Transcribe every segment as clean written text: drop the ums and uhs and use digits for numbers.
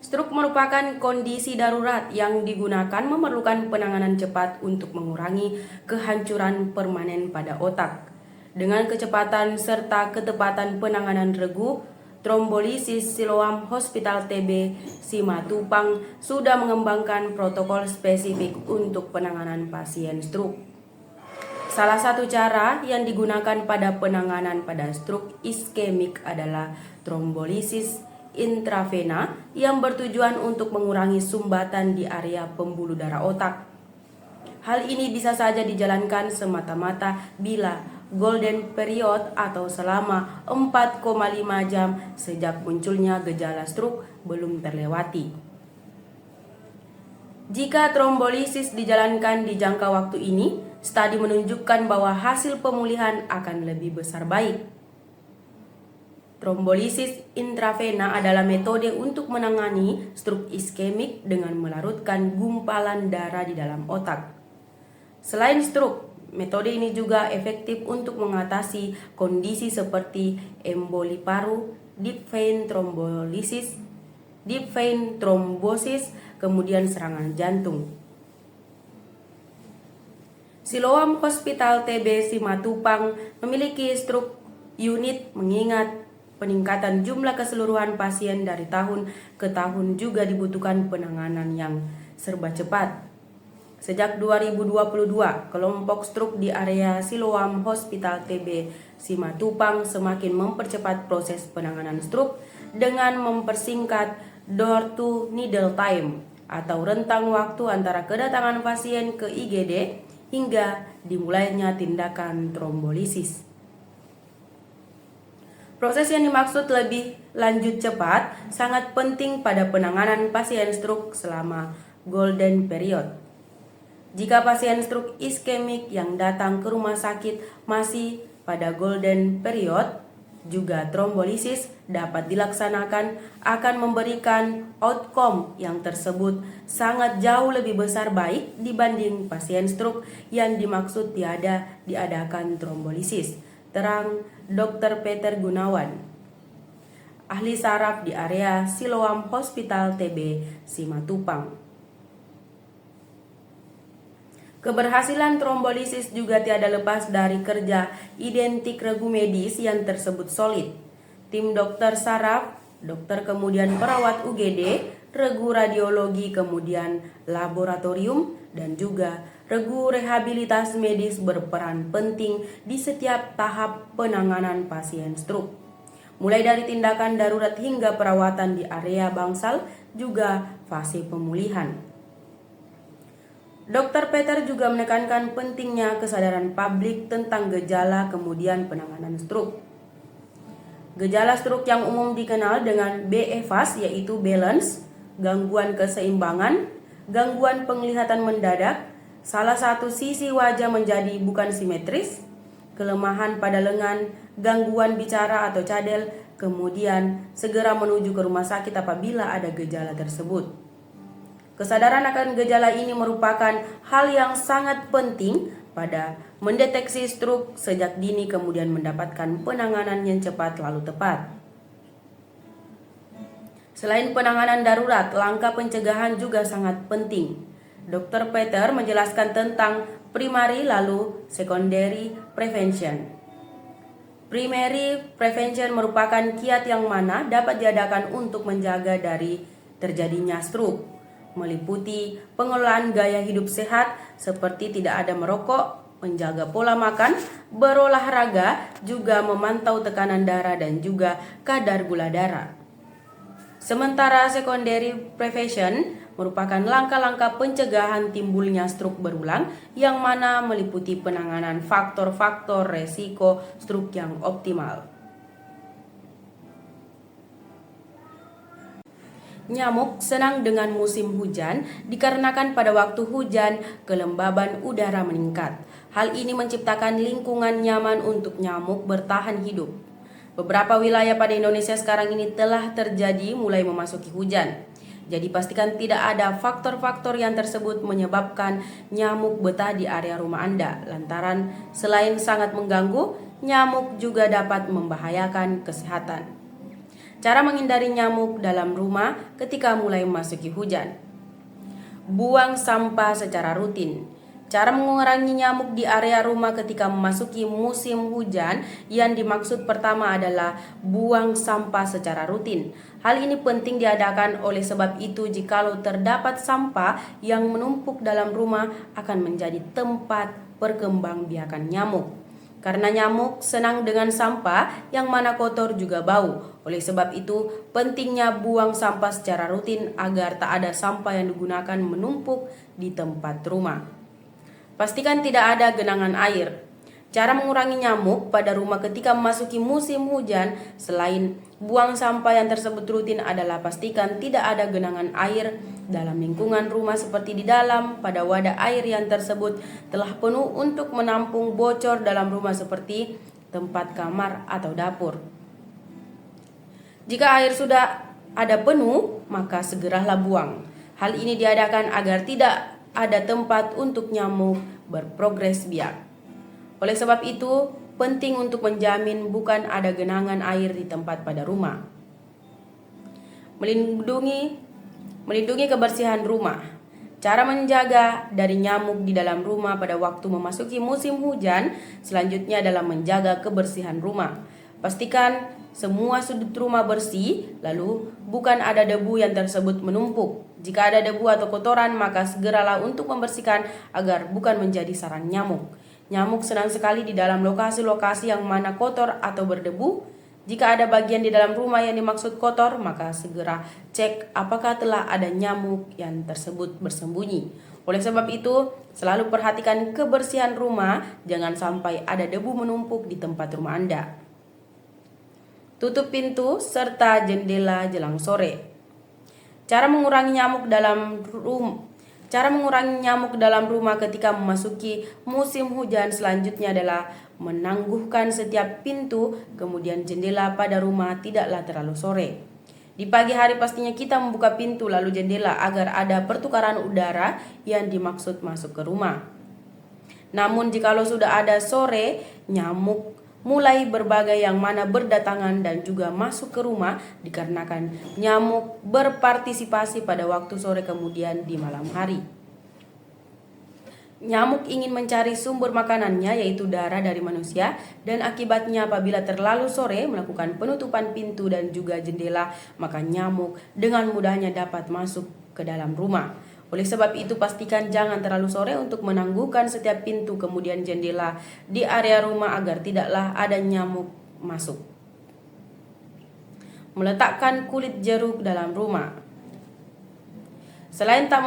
Stroke merupakan kondisi darurat yang digunakan memerlukan penanganan cepat untuk mengurangi kehancuran permanen pada otak. Dengan kecepatan serta ketepatan penanganan regu, Trombolisis Siloam Hospital TB Simatupang sudah mengembangkan protokol spesifik untuk penanganan pasien stroke. Salah satu cara yang digunakan pada penanganan pada stroke iskemik adalah trombolisis intravena yang bertujuan untuk mengurangi sumbatan di area pembuluh darah otak. Hal ini bisa saja dijalankan semata-mata bila golden period atau selama 4,5 jam sejak munculnya gejala stroke belum terlewati. Jika trombolisis dijalankan di jangka waktu ini, studi menunjukkan bahwa hasil pemulihan akan lebih besar baik. Trombolisis intravena adalah metode untuk menangani stroke iskemik dengan melarutkan gumpalan darah di dalam otak. Selain stroke, metode ini juga efektif untuk mengatasi kondisi seperti emboli paru, deep vein thrombosis, kemudian serangan jantung. Siloam Hospital TB Simatupang memiliki stroke unit mengingat peningkatan jumlah keseluruhan pasien dari tahun ke tahun juga dibutuhkan penanganan yang serba cepat. Sejak 2022, kelompok stroke di area Siloam Hospital TB Simatupang semakin mempercepat proses penanganan stroke dengan mempersingkat door to needle time atau rentang waktu antara kedatangan pasien ke IGD hingga dimulainya tindakan trombolisis. Proses yang dimaksud lebih lanjut cepat sangat penting pada penanganan pasien stroke selama golden period. Jika pasien stroke iskemik yang datang ke rumah sakit masih pada golden period, juga trombolisis dapat dilaksanakan akan memberikan outcome yang tersebut sangat jauh lebih besar baik dibanding pasien stroke yang dimaksud tiada diadakan trombolisis. Terang Dr. Peter Gunawan, ahli saraf di area Siloam Hospital TB Simatupang. Keberhasilan trombolisis juga tiada lepas dari kerja identik regu medis yang tersebut solid. Tim dokter saraf, dokter kemudian perawat UGD, regu radiologi kemudian laboratorium, dan juga regu rehabilitas medis berperan penting di setiap tahap penanganan pasien stroke. Mulai dari tindakan darurat hingga perawatan di area bangsal juga fase pemulihan. Dr. Peter juga menekankan pentingnya kesadaran publik tentang gejala kemudian penanganan stroke. Gejala stroke yang umum dikenal dengan BEFAS yaitu balance, gangguan keseimbangan, gangguan penglihatan mendadak, salah satu sisi wajah menjadi bukan simetris, kelemahan pada lengan, gangguan bicara atau cadel, kemudian segera menuju ke rumah sakit apabila ada gejala tersebut. Kesadaran akan gejala ini merupakan hal yang sangat penting pada mendeteksi stroke sejak dini kemudian mendapatkan penanganan yang cepat lalu tepat. Selain penanganan darurat, langkah pencegahan juga sangat penting. Dr. Peter menjelaskan tentang primary lalu secondary prevention. Primary prevention merupakan kiat yang mana dapat diadakan untuk menjaga dari terjadinya stroke, meliputi pengelolaan gaya hidup sehat seperti tidak ada merokok, menjaga pola makan, berolahraga, juga memantau tekanan darah dan juga kadar gula darah. Sementara secondary prevention merupakan langkah-langkah pencegahan timbulnya stroke berulang yang mana meliputi penanganan faktor-faktor resiko stroke yang optimal. Nyamuk senang dengan musim hujan dikarenakan pada waktu hujan kelembaban udara meningkat. Hal ini menciptakan lingkungan nyaman untuk nyamuk bertahan hidup. Beberapa wilayah pada Indonesia sekarang ini telah terjadi mulai memasuki hujan. Jadi pastikan tidak ada faktor-faktor yang tersebut menyebabkan nyamuk betah di area rumah Anda. Lantaran selain sangat mengganggu, nyamuk juga dapat membahayakan kesehatan. Cara menghindari nyamuk dalam rumah ketika mulai memasuki hujan. Buang sampah secara rutin. Cara mengurangi nyamuk di area rumah ketika memasuki musim hujan yang dimaksud pertama adalah buang sampah secara rutin. Hal ini penting diadakan oleh sebab itu jikalau terdapat sampah yang menumpuk dalam rumah akan menjadi tempat perkembangbiakan nyamuk. Karena nyamuk senang dengan sampah yang mana kotor juga bau. Oleh sebab itu, pentingnya buang sampah secara rutin agar tak ada sampah yang digunakan menumpuk di tempat rumah. Pastikan tidak ada genangan air. Cara mengurangi nyamuk pada rumah ketika memasuki musim hujan, selain buang sampah yang tersebut rutin adalah pastikan tidak ada genangan air dalam lingkungan rumah seperti di dalam pada wadah air yang tersebut telah penuh untuk menampung bocor dalam rumah seperti tempat kamar atau dapur. Jika air sudah ada penuh, maka segeralah buang. Hal ini diadakan agar tidak ada tempat untuk nyamuk berprogres biak. Oleh sebab itu, penting untuk menjamin bukan ada genangan air di tempat pada rumah. Melindungi kebersihan rumah. Cara menjaga dari nyamuk di dalam rumah pada waktu memasuki musim hujan selanjutnya adalah menjaga kebersihan rumah. Pastikan semua sudut rumah bersih, lalu bukan ada debu yang tersebut menumpuk. Jika ada debu atau kotoran, maka segeralah untuk membersihkan agar bukan menjadi sarang nyamuk. Nyamuk senang sekali di dalam lokasi-lokasi yang mana kotor atau berdebu. Jika ada bagian di dalam rumah yang dimaksud kotor, maka segera cek apakah telah ada nyamuk yang tersebut bersembunyi. Oleh sebab itu, selalu perhatikan kebersihan rumah, jangan sampai ada debu menumpuk di tempat rumah Anda. Tutup pintu serta jendela jelang sore. Cara mengurangi nyamuk dalam rumah ketika memasuki musim hujan selanjutnya adalah menangguhkan setiap pintu, kemudian jendela pada rumah tidaklah terlalu sore. Di pagi hari pastinya kita membuka pintu lalu jendela agar ada pertukaran udara yang dimaksud masuk ke rumah. Namun jikalau sudah ada sore, nyamuk mulai berbagai yang mana berdatangan dan juga masuk ke rumah dikarenakan nyamuk berpartisipasi pada waktu sore kemudian di malam hari. Nyamuk ingin mencari sumber makanannya yaitu darah dari manusia dan akibatnya apabila terlalu sore melakukan penutupan pintu dan juga jendela maka nyamuk dengan mudahnya dapat masuk ke dalam rumah. Oleh sebab itu pastikan jangan terlalu sore untuk menangguhkan setiap pintu kemudian jendela di area rumah agar tidaklah ada nyamuk masuk. Meletakkan kulit jeruk dalam rumah. Selain tak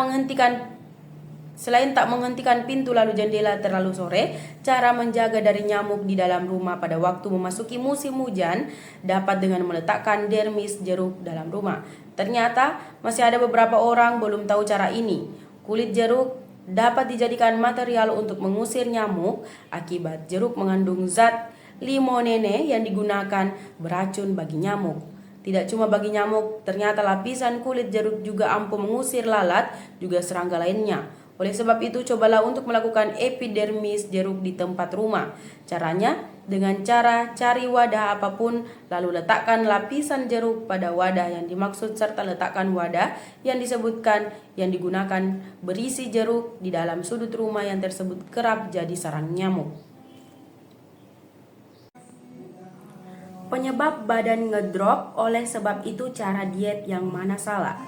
menghentikan pintu lalu jendela terlalu sore, cara menjaga dari nyamuk di dalam rumah pada waktu memasuki musim hujan dapat dengan meletakkan dermis jeruk dalam rumah. Ternyata masih ada beberapa orang belum tahu cara ini. Kulit jeruk dapat dijadikan material untuk mengusir nyamuk akibat jeruk mengandung zat limonene yang digunakan beracun bagi nyamuk. Tidak cuma bagi nyamuk, ternyata lapisan kulit jeruk juga ampuh mengusir lalat juga serangga lainnya. Oleh sebab itu, cobalah untuk melakukan epidermis jeruk di tempat rumah. Caranya, dengan cara cari wadah apapun, lalu letakkan lapisan jeruk pada wadah yang dimaksud serta letakkan wadah yang disebutkan yang digunakan berisi jeruk di dalam sudut rumah yang tersebut kerap jadi sarang nyamuk. Penyebab badan ngedrop, oleh sebab itu cara diet yang mana salah?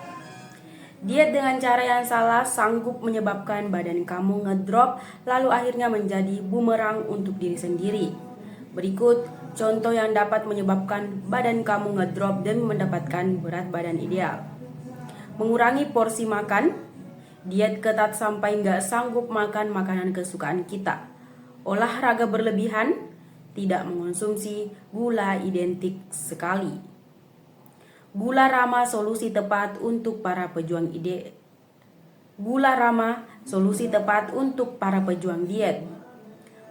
Diet dengan cara yang salah sanggup menyebabkan badan kamu ngedrop lalu akhirnya menjadi bumerang untuk diri sendiri. Berikut contoh yang dapat menyebabkan badan kamu ngedrop dan mendapatkan berat badan ideal. Mengurangi porsi makan, diet ketat sampai nggak sanggup makan makanan kesukaan kita. Olahraga berlebihan, tidak mengonsumsi gula identik sekali. Gula Rama solusi tepat untuk para pejuang diet.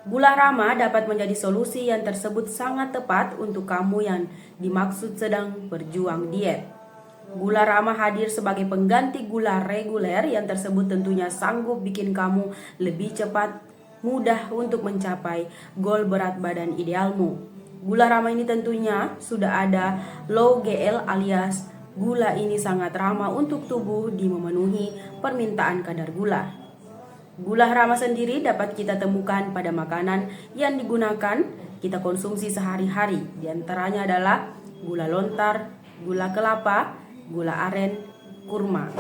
Gula Rama dapat menjadi solusi yang tersebut sangat tepat untuk kamu yang dimaksud sedang berjuang diet. Gula Rama hadir sebagai pengganti gula reguler yang tersebut tentunya sanggup bikin kamu lebih cepat mudah untuk mencapai goal berat badan idealmu. Gula ramah ini tentunya sudah ada low GL alias gula ini sangat ramah untuk tubuh di memenuhi permintaan kadar gula. Gula ramah sendiri dapat kita temukan pada makanan yang digunakan kita konsumsi sehari-hari. Di antaranya adalah gula lontar, gula kelapa, gula aren, kurma.